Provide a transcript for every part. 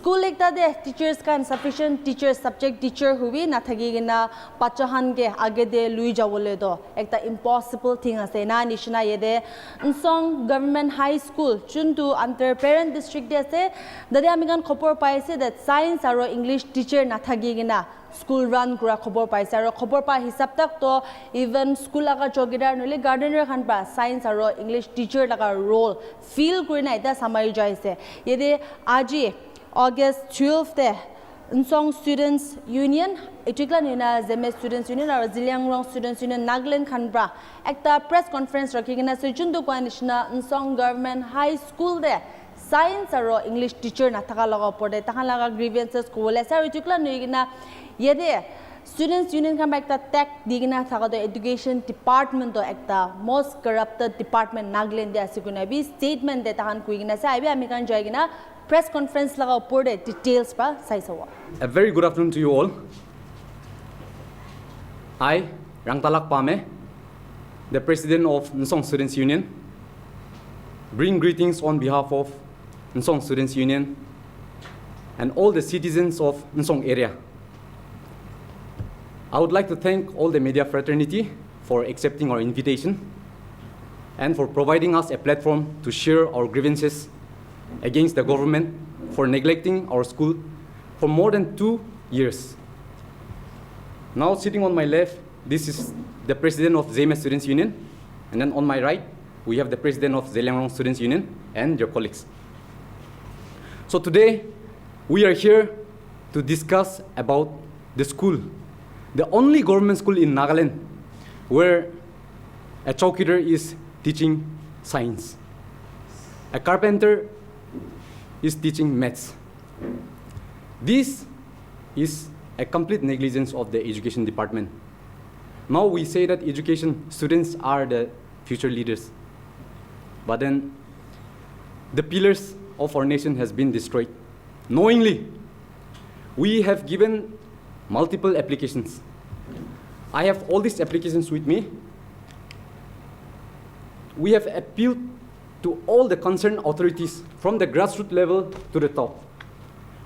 school ekta de teachers kan sufficient teacher subject teacher hubi na thagi gina pachahan ke age de lui jawole do ekta impossible thing ase na nishna yede Nsong Govt. High School chuntu under Peren district de ase dade amigan khopor paise that science aro English teacher na thagi gina school run kura khobor paise aro khobor pa hisab tak to even school laga chogidar nole gardener khan pa science aro English teacher laga role feel kurina ita samai jaise yede aji August 12 te Nsong Students Union itikla nina Zeme Students Union aro Ziliangrong Students Union Nagaland khan pra ekta press conference rakhigina se chundu kwa nishna Nsong Govt. High School de science aro English teacher na thaka laga porde tahan laga grievances ko le sa itikla nigina yede Students Union kan ekta tech digina thaka do education department do ekta most corrupted department Nagaland de asiguna bi statement de tahan kuigina sa abi amikan jaigina press conference laga porde details pa saisawa. A very good afternoon to you all. I, Rangtalak Pame, the president of Nsong Students Union, bring greetings on behalf of Nsong Students Union and all the citizens of Nsong area. I would like to thank all the media fraternity for accepting our invitation and for providing us a platform to share our grievances against the government for neglecting our school for more than 2 years. Now sitting on my left, this is the president of Zeme Students Union, and then on my right, we have the president of Zeliangrong Students Union and your colleagues. So today, we are here to discuss about the school, the only government school in Nagaland where a chowkidar is teaching science, a carpenter is teaching maths. This is a complete negligence of the education department. Now we say that education students are the future leaders, but then the pillars of our nation has been destroyed. Knowingly, we have given multiple applications. I have all these applications with me. We have appealed to all the concerned authorities from the grassroots level to the top.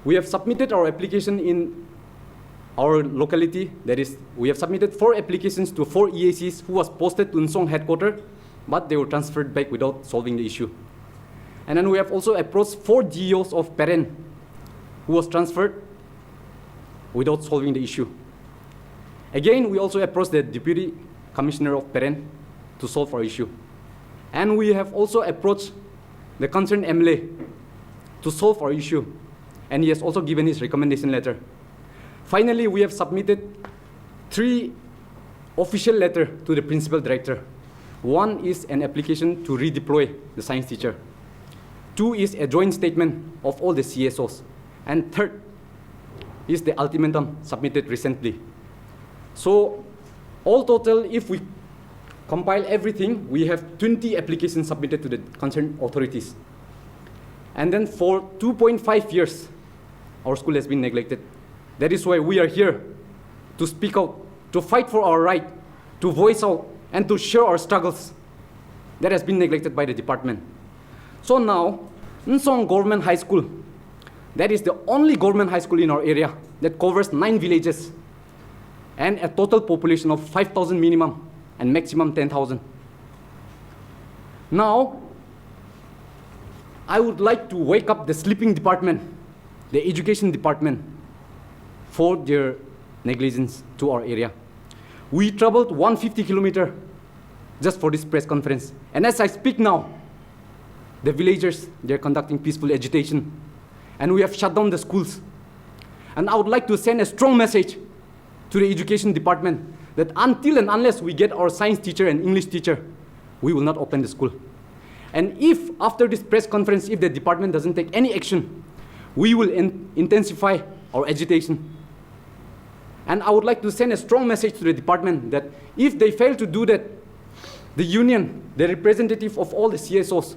We have submitted our application in our locality, that is, we have submitted 4 applications to 4 EACs who was posted to Nsong headquarters, but they were transferred back without solving the issue. And then we have also approached 4 GEOs of Peren who was transferred without solving the issue. Again, we also approached the Deputy Commissioner of Peren to solve our issue. And we have also approached the concerned MLA to solve our issue. And he has also given his recommendation letter. Finally, we have submitted 3 official letters to the principal director. 1 is an application to redeploy the science teacher. 2 is a joint statement of all the CSOs. And 3rd is the ultimatum submitted recently. So, all total, if we compile everything, we have 20 applications submitted to the concerned authorities. And then for 2.5 years, our school has been neglected. That is why we are here to speak out, to fight for our right, to voice out, and to share our struggles that has been neglected by the department. So now, Nsong Govt. High School, that is the only government high school in our area that covers 9 villages and a total population of 5,000 minimum and maximum 10,000. Now, I would like to wake up the sleeping department, the education department, for their negligence to our area. We traveled 150 kilometers just for this press conference. And as I speak now, the villagers, they're conducting peaceful agitation. And we have shut down the schools. And I would like to send a strong message to the education department that until and unless we get our science teacher and English teacher, we will not open the school. And if after this press conference, if the department doesn't take any action, we will intensify our agitation. And I would like to send a strong message to the department that if they fail to do that, the union, the representative of all the CSOs,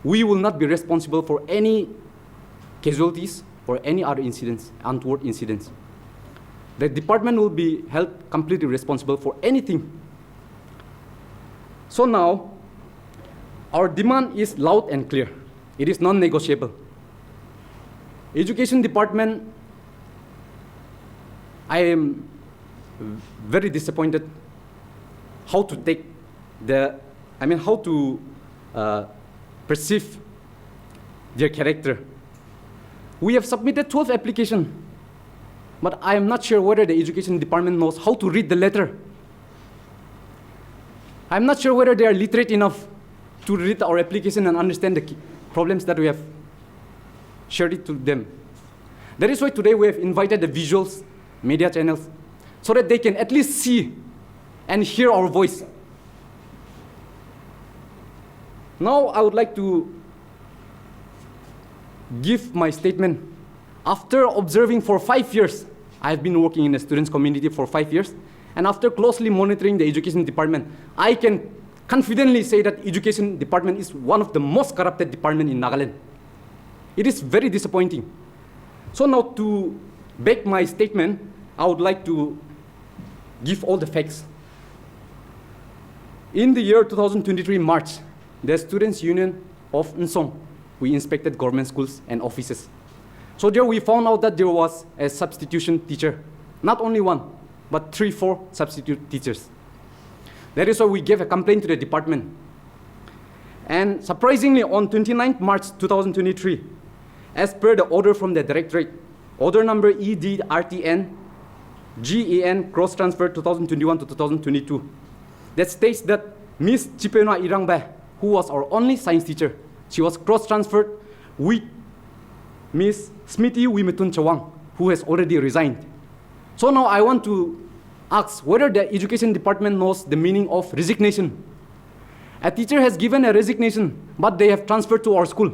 we will not be responsible for any casualties or any other incidents, untoward incidents. The department will be held completely responsible for anything. So now, our demand is loud and clear. It is non-negotiable. Education department, I am very disappointed how to take how to perceive their character. We have submitted 12 applications, but I am not sure whether the education department knows how to read the letter. I'm not sure whether they are literate enough to read our application and understand the problems that we have shared it to them. That is why today we have invited the visuals, media channels, so that they can at least see and hear our voice. Now I would like to give my statement. After observing for 5 years, I have been working in the students' community for 5 years, and after closely monitoring the education department, I can confidently say that education department is one of the most corrupted department in Nagaland. It is very disappointing. So now to back my statement, I would like to give all the facts. In the year 2023 March, the Students' Union of Nsong, we inspected government schools and offices. So there we found out that there was a substitution teacher, not only one, but 3-4 substitute teachers. That is why we gave a complaint to the department. And surprisingly, on 29th March 2023, as per the order from the directorate, order number EDRTN GEN cross transfer 2021 to 2022, that states that Miss Chipena Irangba, who was our only science teacher, she was cross transferred with Miss Smiti Wimitun Chawang, who has already resigned. So now I want to ask whether the education department knows the meaning of resignation. A teacher has given a resignation, but they have transferred to our school.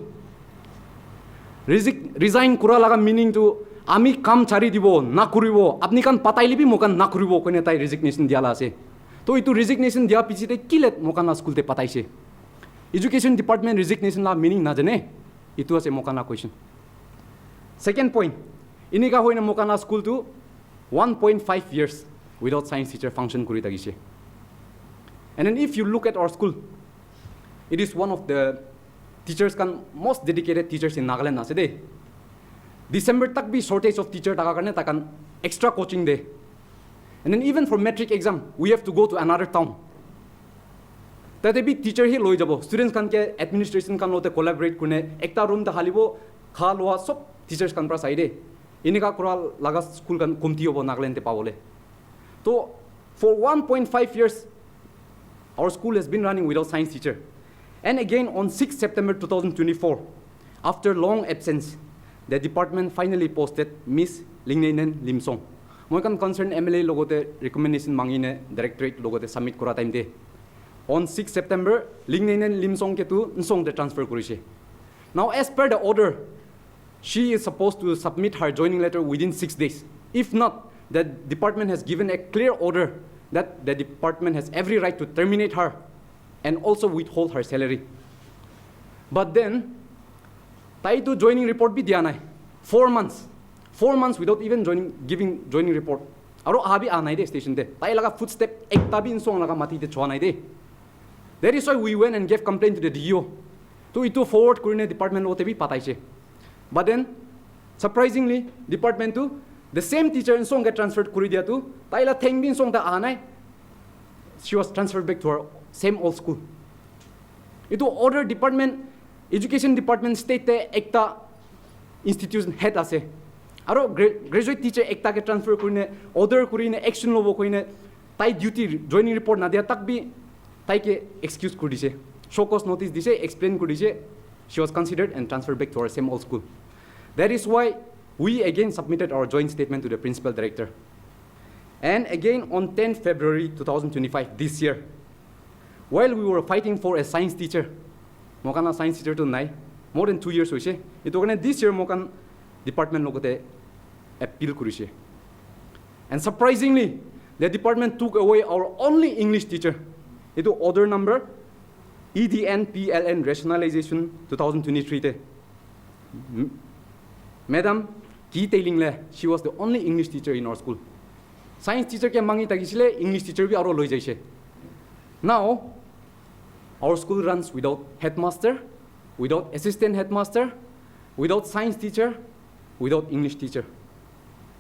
Resign kura laga meaning to ami kam chari dibo na kuribo apni kan patai libi mokan na kuribo kone tai resignation diala ase. To itu resignation dia pichi te kilet mokan na school te patai se. Education department resignation la meaning na jane. Itu ase mokan na question. Second point, ini ka hoina mokan na school to 1.5 years without science teacher function kuri tagise. And then if you look at our school, it is one of the teachers kan most dedicated teachers in Nagaland ase de. December tak bhi shortage of teacher taka karne takan extra coaching de. And then even for metric exam, we have to go to another town. Tate bhi teacher hi loi jabo. Students kan ke administration kan lote collaborate kune ekta room ta halibo kha loa sob teachers kan pra side. Ini ka kura laga school kan kumti hobo Nagaland te pawole. So for 1.5 years, our school has been running without science teacher. And again, on 6 September 2024, after long absence, the department finally posted Miss Lingnainen Limsong. Moi kan concerned MLA logote recommendation mangine directorate logote submit kora time de. On 6 September, Lingnainen Limsong ke tu Nsong the transfer kurise. Now, as per the order, she is supposed to submit her joining letter within 6 days. If not, the department has given a clear order that the department has every right to terminate her and also withhold her salary. But then, tai to joining report bhi diya nai. 4 months. 4 months without even giving joining report. Aro abi anai de station de. Tai laga footstep ekta bhi Nsong laga mati de chwa nai de. That is why we went and gave complaint to the DO. To itu forward kurine department ote bhi patai che. But then, surprisingly, department to the same teacher Nsong get transferred kuri dia tu. Tai la theng bin Nsong ta anai. She was transferred back to her same old school. Itu order department, education department state te ekta institution head ase. Aro graduate teacher ekta ke transfer kurine order kurine action lobo koine tai duty joining report na dia tak bi tai ke excuse kuri dise. Show cause notice dise, explain kuri dise. She was considered and transferred back to her same old school. That is why we again submitted our joint statement to the principal director. And again on 10 February 2025 this year, while we were fighting for a science teacher, mokana science teacher to nai, more than 2 years hoise. Ito kane this year mokan department logote appeal kurise. And surprisingly, the department took away our only English teacher. Ito order number EDNPLN rationalization 2023 te. Madam Ki Tailing le, she was the only English teacher in our school. Science teacher ke mangi tagisile, English teacher bi aro loi jaise. Now, our school runs without headmaster, without assistant headmaster, without science teacher, without English teacher.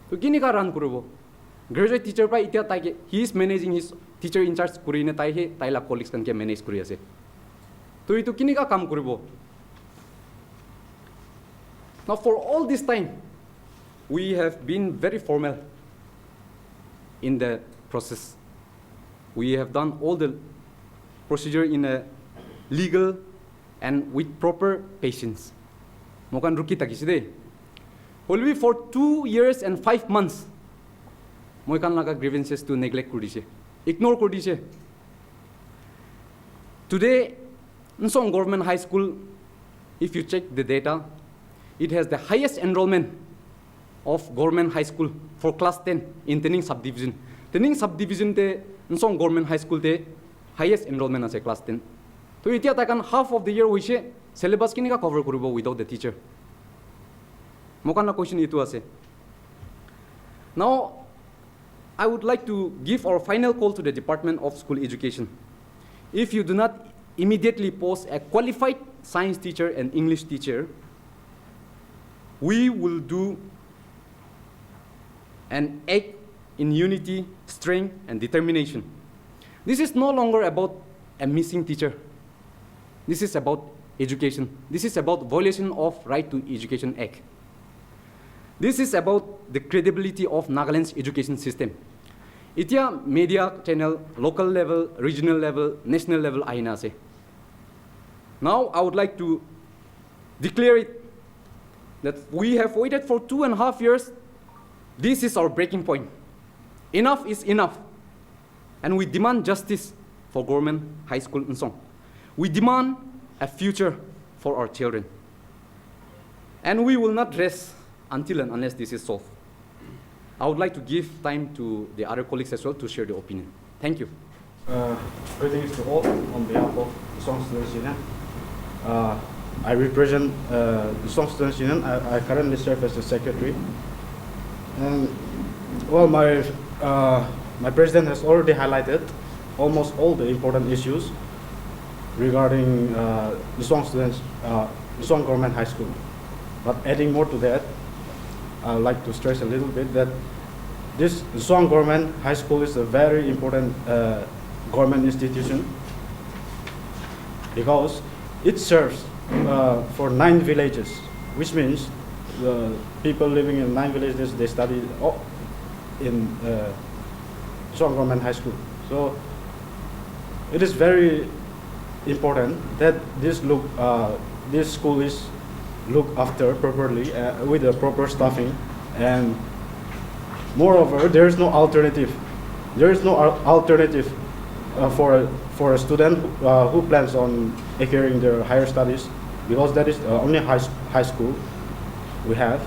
So kini ka run kurubo. Graduate teacher pa itia taike he is managing his teacher in charge kurine tai he taila colleagues kan ke manage kuri ase. To itu kini ka kam kurubo. Now for all this time, we have been very formal in the process. We have done all the procedure in a legal and with proper patience. Mokan ruki takiside. Only for 2 years and 5 months, mokan laga grievances to neglect kurdise, ignore kurdise. Today, Nsong Government High School, if you check the data, it has the highest enrollment of government high school for class 10 in Tening subdivision. Tening subdivision te Nsong Government High School te highest enrollment as a class 10. So itia takan half of the year hoise syllabus kini ka cover kuribo without the teacher. Mokan na question itu ase. Now, I would like to give our final call to the Department of School Education. If you do not immediately post a qualified science teacher and English teacher, we will do an act in unity, strength, and determination. This is no longer about a missing teacher. This is about education. This is about violation of Right to Education Act. This is about the credibility of Nagaland's education system. Itia media channel, local level, regional level, national level aina se. Now I would like to declare it that we have waited for 2.5 years. This is our breaking point. Enough is enough. And we demand justice for Government High School Nsong. We demand a future for our children. And we will not rest until and unless this is solved. I would like to give time to the other colleagues as well to share their opinion. Thank you. Greetings to all on behalf of the Nsong Students Union. I represent the Nsong Students Union. I currently serve as the secretary. And well, my president has already highlighted almost all the important issues regarding Nsong students, Nsong Government High School. But adding more to that, I would like to stress a little bit that this Nsong Government High School is a very important government institution because it serves for 9 villages, which means the people living in 9 villages, they study in Nsong Government High School. So it is very important that this school is looked after properly with the proper staffing, and moreover, there is no alternative. There is no alternative for a student who plans on acquiring their higher studies, because that is the only high school we have.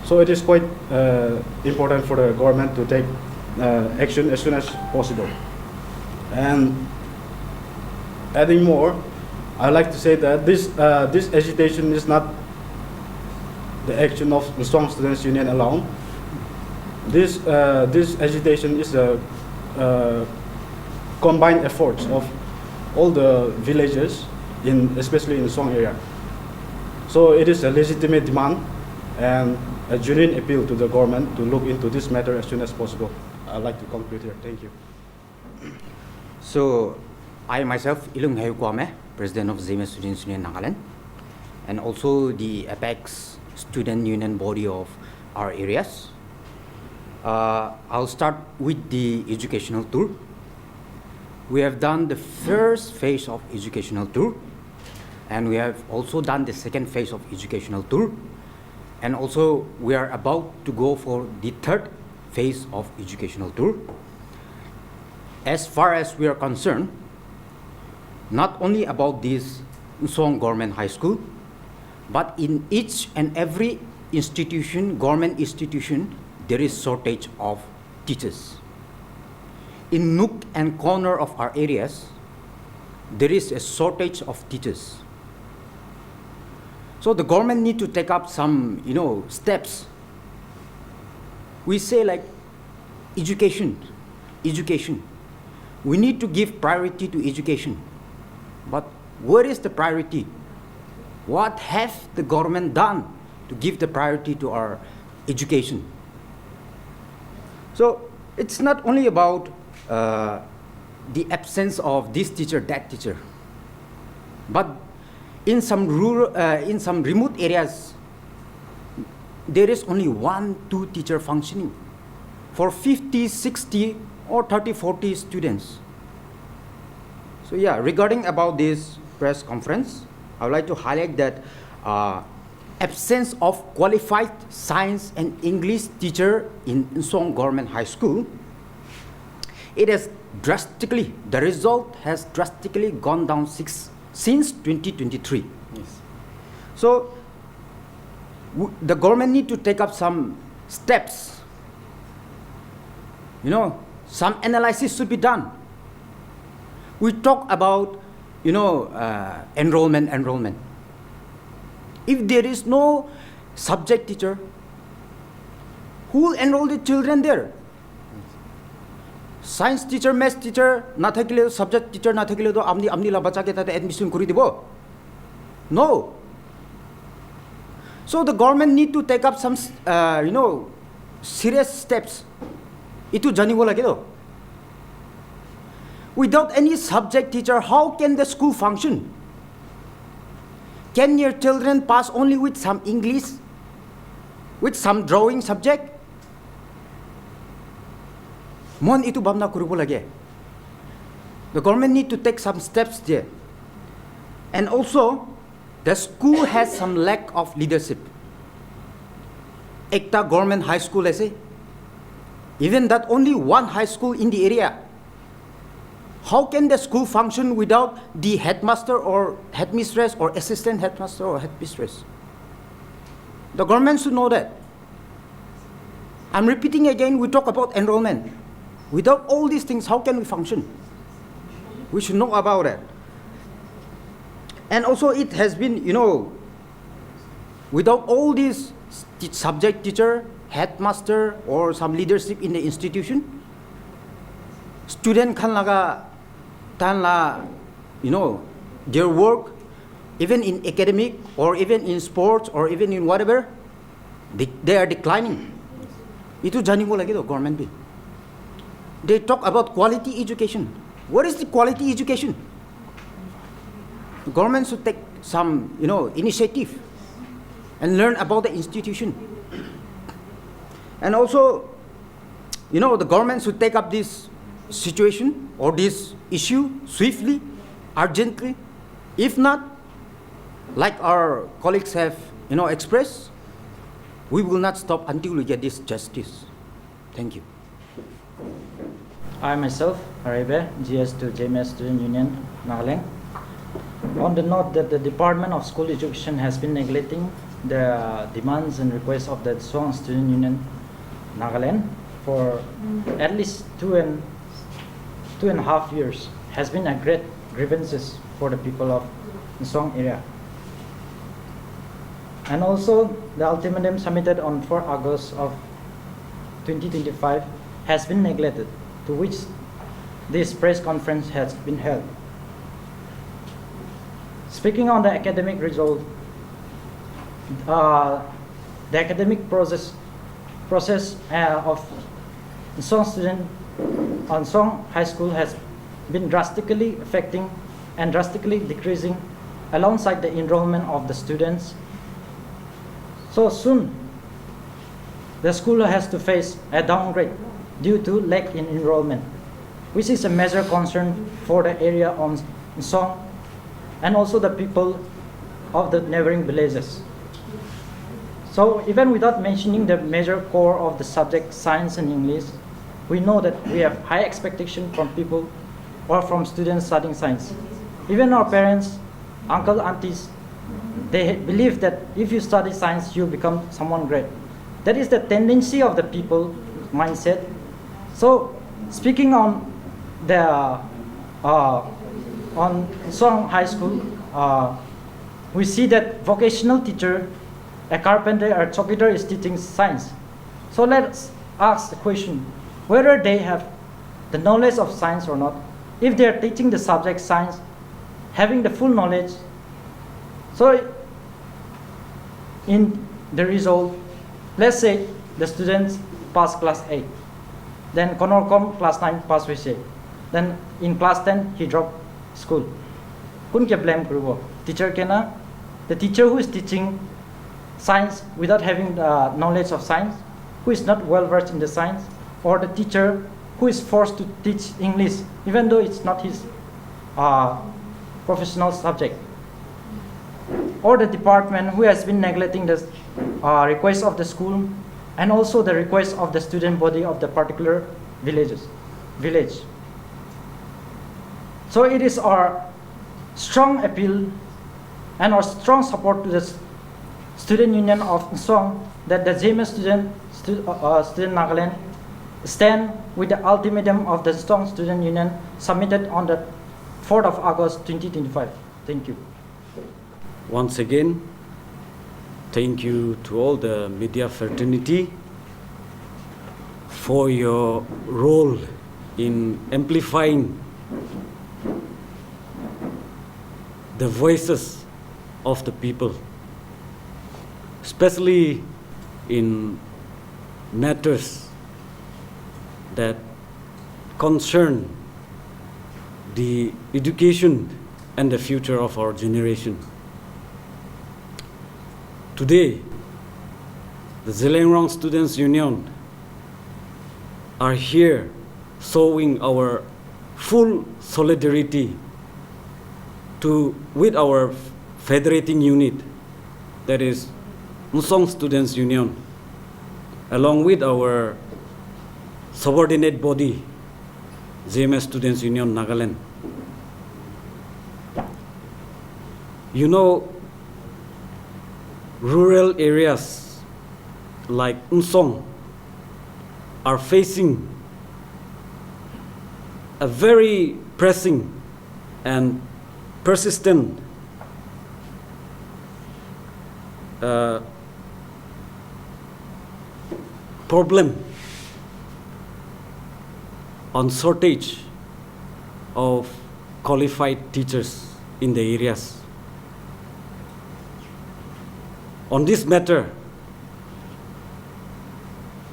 So it is quite important for the government to take action as soon as possible. And adding more, I'd like to say that this agitation is not the action of the Nsong Students Union alone. This agitation is a combined efforts of all the villages, especially in the Nsong area. So it is a legitimate demand and a genuine appeal to the government to look into this matter as soon as possible. I'd like to conclude here. Thank you. So, I myself, Ilung Hayu Kwame, President of Zema Students Union Nagaland, and also the Apex Student Union body of our areas. I'll start with the educational tour. We have done the first phase of educational tour, and we have also done the second phase of educational tour, and also we are about to go for the third phase of educational tour. As far as we are concerned, not only about this Nsong Government High School, but in each and every institution, government institution, there is shortage of teachers. In nook and corner of our areas, there is a shortage of teachers. So the government need to take up some, steps. We say like education. We need to give priority to education. But where is the priority? What have the government done to give the priority to our education? So it's not only about the absence of this teacher, that teacher, but in some rural, in some remote areas, there is only 1-2 teacher functioning for 50, 60, or 30, 40 students. So yeah, regarding about this press conference, I would like to highlight that absence of qualified science and English teacher in Nsong Government High School, it has drastically, the result has drastically gone down since 2023. Yes. So the government need to take up some steps. You know, some analysis should be done. We talk about, you know, enrollment. If there is no subject teacher, who will enroll the children there? Science teacher, math teacher, na thakile, subject teacher na thakile to amni la bacha ke tate admission kori dibo. No. So the government need to take up some, you know, serious steps. Itu janibo lagi to. Without any subject teacher, how can the school function? Can your children pass only with some English, with some drawing subject? Mon itu bamna kurubo lagi. The government need to take some steps there. And also, the school has some lack of leadership. Ekta government high school ऐसे, even that only one high school in the area. How can the school function without the headmaster or headmistress or assistant headmaster or headmistress? The government should know that. I'm repeating again, we talk about enrollment. Without all these things, how can we function? We should know about it. And also it has been, you know, without all these subject teacher, headmaster, or some leadership in the institution, student kan laga tan la, you know, their work, even in academic or even in sports or even in whatever, they are declining. Itu jani mo lagi to government bi. They talk about quality education. What is the quality education? The government should take some, you know, initiative and learn about the institution. And also, you know, the government should take up this situation or this issue swiftly, urgently. If not, like our colleagues have, you know, expressed, we will not stop until we get this justice. Thank you. I myself, Arabe, GS2 JMS Student Union, Nagaland. On the note that the Department of School Education has been neglecting the demands and requests of the Nsong Student Union, Nagaland, for at least two and a half years, has been a great grievances for the people of Nsong area. And also, the ultimatum submitted on 4 August of 2025 has been neglected, to which this press conference has been held. Speaking on the academic result, the academic process of Nsong High School has been drastically affecting and drastically decreasing alongside the enrollment of the students. So soon, the school has to face a downgrade due to lack in enrollment, which is a major concern for the area of Nsong and also the people of the neighboring villages. So even without mentioning the major core of the subject science and English, we know that we have high expectation from people or from students studying science. Even our parents, uncle, aunties, they believe that if you study science, you become someone great. That is the tendency of the people mindset. So speaking on the on Nsong High School, we see that vocational teacher, a carpenter or chokidar is teaching science. So let's ask the question, whether they have the knowledge of science or not. If they are teaching the subject science, having the full knowledge, so in the result, let's say the students pass class 8, then Konorkom class 9 pass with then in class 10 he dropped school. Kun ke blame krubo? Teacher kena? The teacher who is teaching science without having the knowledge of science, who is not well versed in the science, or the teacher who is forced to teach English even though it's not his professional subject, or the department who has been neglecting the request of the school and also the request of the student body of the particular village. So it is our strong appeal and our strong support to the student union of Nsong that the JMS student Nagaland stand with the ultimatum of the Nsong student union submitted on the 4th of August 2025. Thank you. Once again, thank you to all the media fraternity for your role in amplifying the voices of the people, especially in matters that concern the education and the future of our generation. Today, the Zhelengrong Students' Union are here showing our full solidarity with our federating unit, that is Nsong Students' Union, along with our subordinate body, JMS Students' Union Nagaland. You know, rural areas like Nsong are facing a very pressing and persistent problem on shortage of qualified teachers in the areas. On this matter,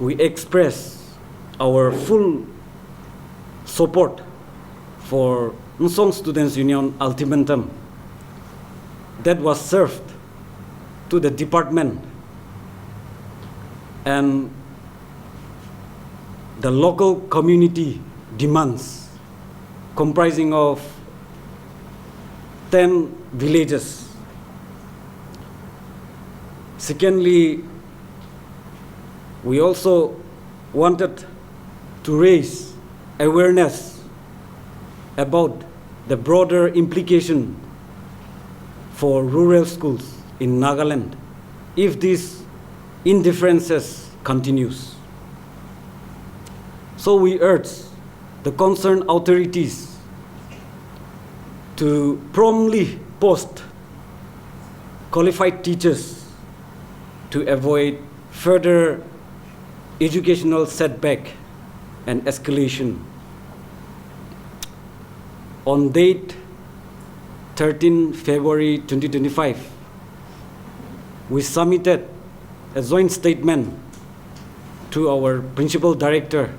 we express our full support for Nsong Students' Union ultimatum that was served to the department and the local community demands, comprising of 10 villages. Secondly, we also wanted to raise awareness about the broader implication for rural schools in Nagaland if these indifferences continues. So we urge the concerned authorities to promptly post qualified teachers to avoid further educational setback and escalation. On date 13 February 2025, we submitted a joint statement to our principal director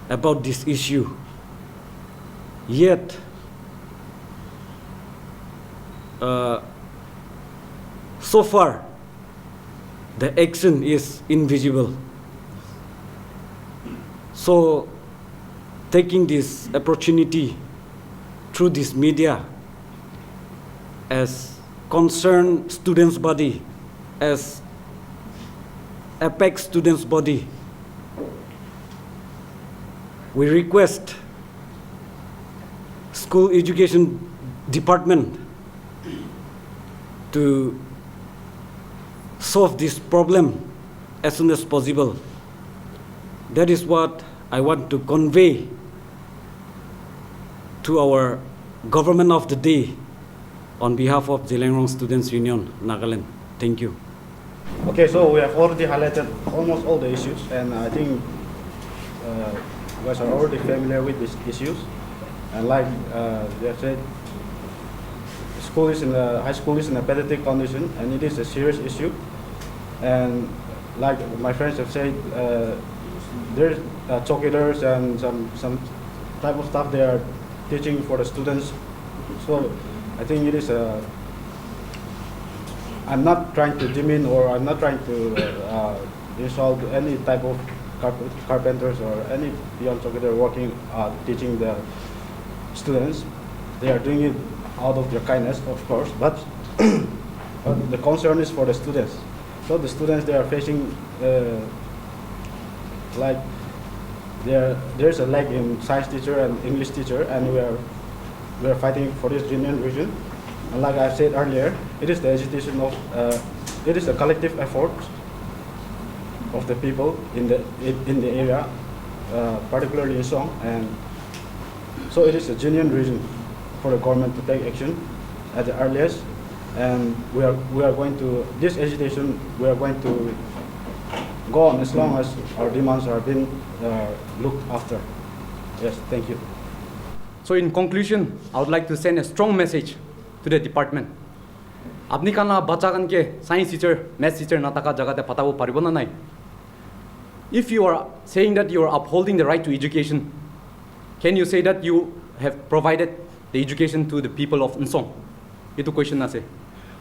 about this issue. Yet, so far, the action is invisible. So, taking this opportunity through this media as concerned students' body, as Apex students' body, we request school education department to solve this problem as soon as possible. That is what I want to convey to our government of the day on behalf of Zhelengrong Students' Union, Nagaland. Thank you. Okay, so we have already highlighted almost all the issues, and I think you guys are already familiar with these issues. And like they have said, high school is in a pathetic condition, and it is a serious issue. And like my friends have said, there's chocollators and some type of stuff they are teaching for the students. So I think it is a. I'm not trying to demean or I'm not trying to insult any type of carpenters or any young chocolator working teaching the students. They are doing it out of their kindness, of course, but the concern is for the students. So the students, they are facing like there's a lack in science teacher and English teacher, and we are fighting for this genuine reason. And like I said earlier, it is the agitation of it is a collective effort of the people in the area, particularly in Nsong, and so it is a genuine reason for the government to take action at the earliest. And we are going to this agitation. We are going to go on as long as our demands are being looked after. Yes, thank you. So in conclusion, I would like to send a strong message to the department. Apni kana bacha kan ke science teacher, math teacher nataka jaga te patabo paribo na nai. If you are saying that you are upholding the right to education, can you say that you have provided the education to the people of Nsong? Itu question na se.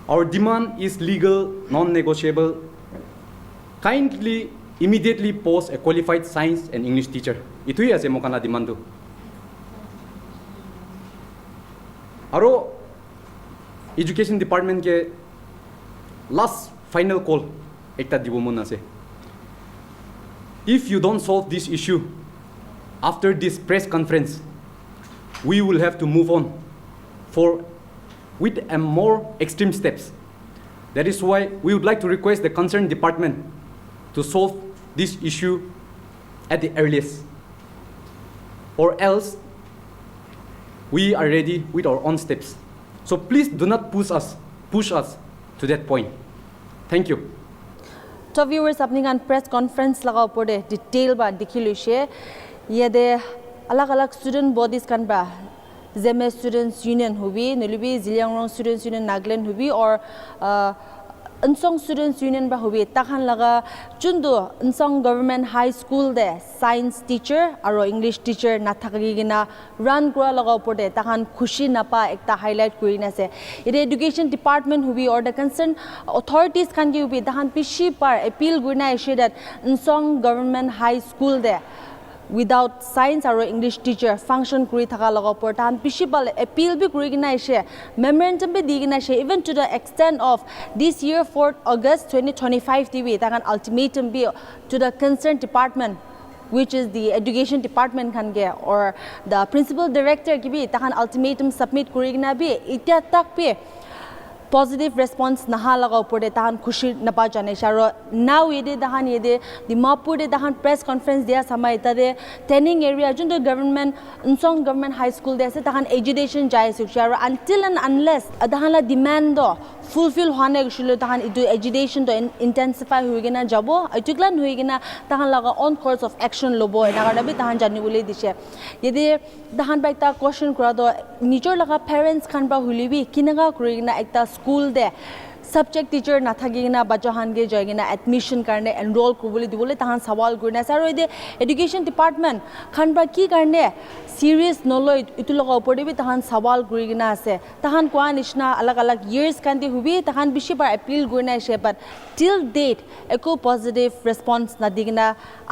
Our demand is legal, non-negotiable. Kindly, immediately post a qualified science and English teacher. Itu ya se mo kana demand tu. Aro education department ke last final call ekta dibo mon ase. If you don't solve this issue after this press conference, we will have to move on with a more extreme steps. That is why we would like to request the concerned department to solve this issue at the earliest, or else we are ready with our own steps. So please do not push us to that point. Thank you. To viewers, apni kan press conference laga upor de detail ba dikhilu she ye de alag student bodies kan ba Zeme Students Union hubi, nulubi Ziliangrong Students Union Nagaland hubi, or Nsong Students Union ba hubi. Takhan laga chundo Nsong Government High School de science teacher aro English teacher nathakagi gina run kura laga upor de takhan khushi napa ekta highlight kuri na se. Ide education department hubi or the concerned authorities kan gi hubi takhan pishi par appeal gurna issue that Nsong Government High School de without science or English teacher function kuri thaka laga upor tan principal appeal bi kuri gina ise memorandum bi di gina ise even to the extent of this year 4th August 2025 TV takan ultimatum bi to the concerned department, which is the education department kan ge or the principal director ki bi takan ultimatum submit kuri gina bi itya tak bi positive response naha laga upor de tahan khushi napa jane sharo now yede dahan yede Dimapur de dahan press conference dia samay tade training area jun the government Nsong Government High School de se tahan education jai su sharo until and unless dahan la demand do fulfill hone gshilo tahan idu education do intensify huigena jabo atuklan huigena tahan laga on course of action lobo ena garda bi tahan jani bole dise yede dahan ba ekta question kura do nijor laga parents khan ba hulibi kinaga kurigena ekta school de subject teacher nathagina bachahan ge joigina admission karne enroll kubuli dibole tahan sawal gurna saro ide education department khan ba ki karne serious noloi itu loga upor de bi tahan sawal gurigina ase tahan kwa nishna alag years kan di hubi tahan bishi bar appeal gurna ase but till date eko positive response na digina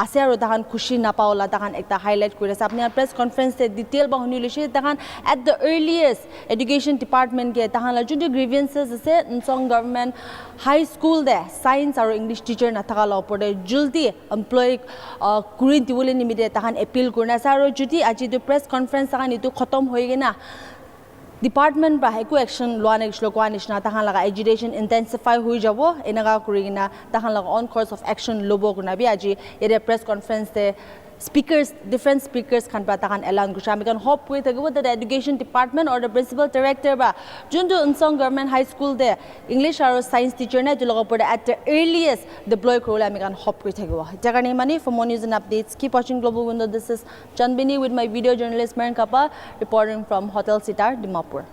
ase aro tahan khushi na paola tahan ekta highlight kure sa apni press conference se detail ba huni lishe tahan at the earliest education department ge tahan la jun grievances ase Nsong Government High School de science or English teacher na thakala upor de juldi employee kurin dibole nimide tahan appeal kurna sa aro juti aji do press conference tahan itu khatam hoigena department ba eko action loan ekshlo kwa nishna tahan laga education intensify hui jabo enaga kurigina tahan laga on course of action lobo kuna bi aji ere press conference de different speakers kan patakan elan gushami kan hope with the education department or the principal director ba jundu Nsong Government High School de English or science teacher na julogo por at the earliest deploy kurula mi kan hope with jagani mani for more news and updates keep watching Global Window. This is Chanbini with my video journalist Peren reporting from Hotel Sitar Dimapur.